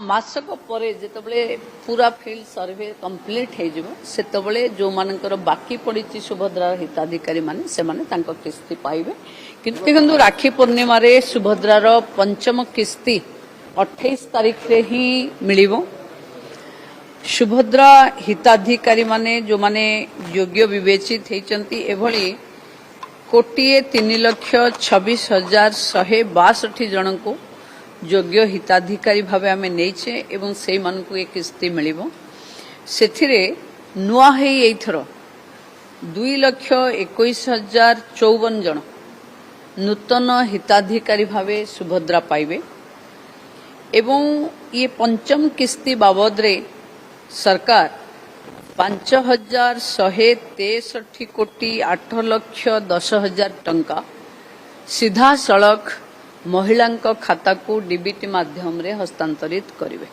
Mask पर जिते पूरा फील्ड सर्वे कंप्लीट हो जो मानकर बाकी पड़ी सुभद्रा हिताधिकारी माने से माने तांको किस्ती पाइबे किंतु राखी पूर्णिमा रे सुभद्रार पंचम किस्ती 28 तारीख रे ही मिलिबो। सुभद्रा हिताधिकारी माने जो माने योग्य विवेचित होती एभली 1,26,26,162 जन को योग्य हिताधिकारी भाव आम नहींचे एवं से मानकु एक किस्ती मिलिबो। सेथिरे नुआ है एथर 2,21,054 जन नूतन हिताधिकारी भावे सुभद्रा पाइबे एवं ये पंचम किस्ती बाबद रे सरकार 5,163 कोटी 8,10,000 टंका सीधा सड़क महिला खाता को डीबीटी माध्यम रे हस्तांतरित करिवे।